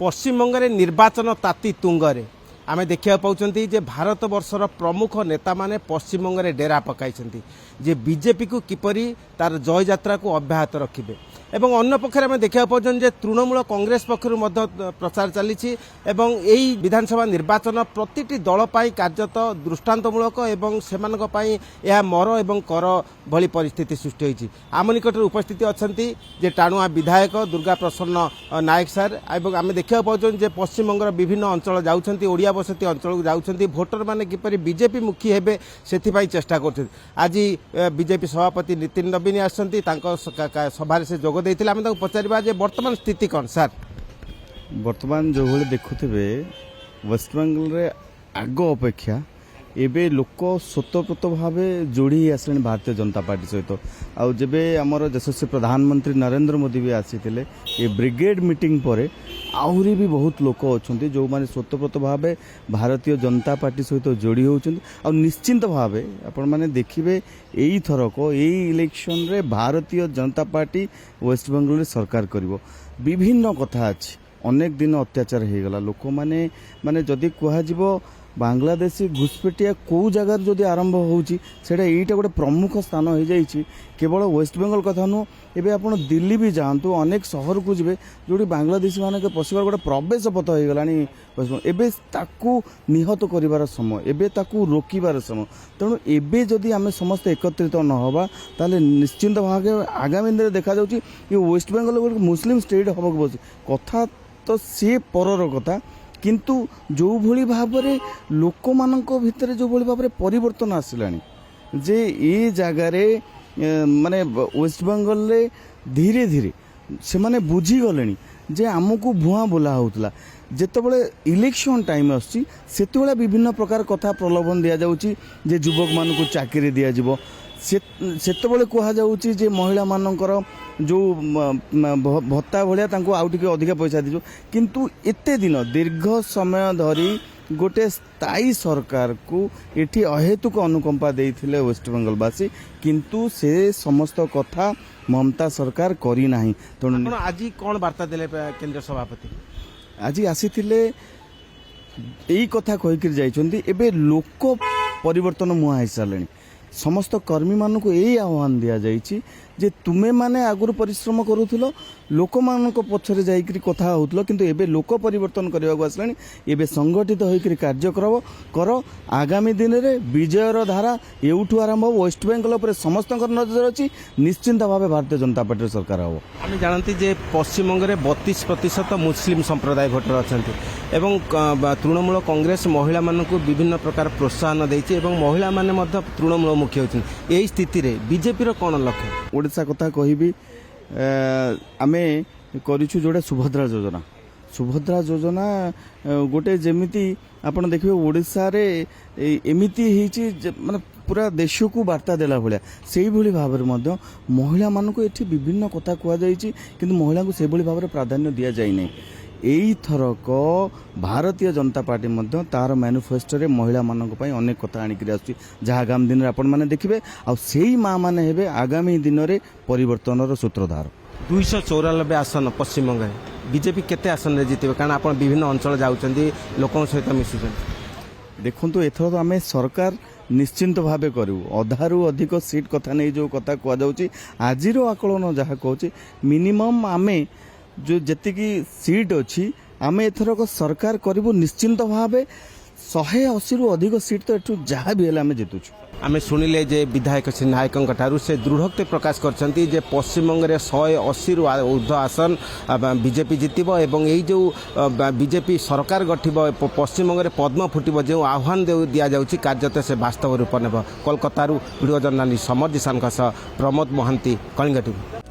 पश्चिमबंग निर्वाचन ताती तुंगरे आमे देखा पाँच जे भारत वर्षर प्रमुख नेता माने पश्चिमबंग डेरा पकाई जे बीजेपी को किपरि तार जय यात्रा को अब्याहत रखिबे एवं अन्य पक्षरे आमे देखा पाँच जे तृणमूल कांग्रेस पक्षरु मध्य प्रचार चली एवं एई विधानसभा निर्वाचन प्रतिटी दल पाई कार्यत दृष्टांतमूलक एवं सेमानक पाई यह मर एवं कर भली परिस्थिति सृष्टि होईछि। आम निकट उपस्थित अछंती जे टाणुआ विधायक दुर्गा प्रसन्न नायक सर एवं आमे देखा पाँच जे पश्चिमबंगर विभिन्न अंचल जाउछंती ओडिया बसती अंचल को जाउछंती भोटर माने किपरि बीजेपी मुखी हेबे सेथिपाई चेष्टा करछंती। आज बीजेपी सभापति नितिन नवीन आछंती तांको सभा से जोग देइथिले आमे तांको पचारिबा जे वर्तमान स्थिति कोन सर। वर्तमान जो भले देखुथिबे वेस्टबेंगल रे आगो अपेक्षा एबे लोक स्वतःप्रत भाव जोड़ी आसले भारतीय जनता पार्टी सहित आउ जबे आमर यशस्वी प्रधानमंत्री नरेंद्र मोदी भी आसीथिले ए ब्रिगेड मीटिंग पर आहुरी भी बहुत लोक अच्छा जो माने स्वतःप्रत भाव भारतीय जनता पार्टी सहित जोड़ी होउछन्ति आ निश्चिंत भाव आपण माने देखिबे एई थरक एई इलेक्शन रे भारतीय जनता पार्टी वेस्ट बेंगल रे सरकार करिवो। विभिन्न कथा अछि अनेक दिन अत्याचार हो गला लोक माने माने जदि कहा जिवो बांग्लादेशी घुसपेटिया कौ जगार जदि आरंभ होउछि सेटा एटा गोटे प्रमुख स्थान हो जाइछि। केवल वेस्ट बेंगल कथा नु एबे आपण दिल्ली भी जातु अनेक शहर को जिबे जोडी बांग्लादेशी माने के पसिबार गोटे प्रवेश पथ हो गलानी एबे ताकू निहत करिवार समय एबे ताकू रोकिबार समय तेणु एबे जदि आमे समस्त एकत्रित न होबा ताले निश्चिंत भागे आगामी दिन देखा जाउछि ये वेस्ट बेंगल गोटे मुस्लिम स्टेट होबो बसी कथा तो से परर कथा किंतु जो भली भाबरे लोक मानक भितर जो भली भाबरे परिवर्तन आसिलानी जे ए जगारे माने वेस्ट बेंगल रे धीरे धीरे से माने बुझी गलेनी जे आमको भुआ बोला होतला जेतेबेले इलेक्शन टाइम आसी सेतेबेले विभिन्न प्रकार कथा प्रलोभन दिया जाउची जे युवक मानकु चाकरी दिया जिवो सेतेबेले कहा जाउची जे महिला मानकर जो भत्ता भलिया तांको आउ टिके अधिक पैसा दिजो किंतु एते दिन दीर्घ समय धरी गोटे स्थायी सरकार को एठी अहेतुक अनुकंपा देइथिले वेस्ट बेंगल बासी किंतु से समस्त कथा ममता सरकार करी नाही। तेणु आज कौन वार्ता देले केंद्र सभापति आज आसीथिले एई कथा कहिकिर जाइछन्ती एबे लोक परिवर्तन मुआ हिसालेनी समस्त कर्मी मानक यही आह्वान दि जाइए जे तुम्हें माने आगुरी परिश्रम करूथिलो लोक मानक पछरे जाइकरी कथा होतलो किंतु एबे लोक परिवर्तन करबा आसलानी एबे संगठित होइकरी कार्य कर आगामी दिन रे विजयर धारा एउठु आरंभ वेस्ट बेंगल पर समस्त नजर अछि निश्चिंत भाव भारतीय जनता पार्टी सरकार हो। आम जानती जे पश्चिमबंग में 32% मुस्लिम संप्रदाय भोटर अच्छा एवं तृणमूल कांग्रेस महिला मानक विभिन्न प्रकार प्रोत्साहन देइछि एवं महिला माने मध्य तृणमूल मुख्य होछन एई स्थिति रे बीजेपी रो कोन लक्ष्य ओडिशा कथा कहबी आमे करिछु जोडा सुभद्रा योजना गोटे जेमिति आपण देखिबे ओडिशा रे एमिति हिची माने पूरा देश को वार्ता देला भलिया सेही भली भाबरे मध्य महिला मानको एठी विभिन्न कथा कुआ जाइछि किंतु महिला को सेही भली भाबरे प्राधान्य दिया जाय नै। एई थरक भारतीय जनता पार्टी मध्य तार मैनिफेस्टो रे महिला मानक पई अनेक कथा आनिकरी आछि जहा आगामी दिन रे आपण माने देखिबे आ सेही मां माने हेबे आगामी दिन रे परिवर्तनर सूत्रधार। 294 आसन पश्चिमबंग बीजेपी केते आसन रे जितबे कारण आपण विभिन्न अंचल जाउचंदी लोकन सहित मिसुचंदी देखंतु एथर आमे सरकार निश्चिंत भावे करू अधारू अधिक सीट कथा नहीं जो कथा कुआ जाउची आजिरो आकलन जहा कहूची मिनिमम आमे जो जेतिकी सीट अच्छी आमे एथरक सरकार करिबो निश्चिंत भावे 180 रु अधिक सीट तो एठू जहाँ भी हेला आमे जितुछु। आमे सुनिले जे विधायक श्री नायकंक ठारू से दृढ़ोक्ति प्रकाश करछंती जे पश्चिमबंग रे 180 रु ऊर्ध्व आसन बीजेपी जितिबो एवं एई जो बीजेपी सरकार गठिबो पश्चिमबंग रे पद्म फुटिबो जे आह्वान दिया जाउची कार्यते से वास्तव रूप नेबो। कोलकाता रु video journalist Samar Jisan Pramod Mahanti Kalinga TV.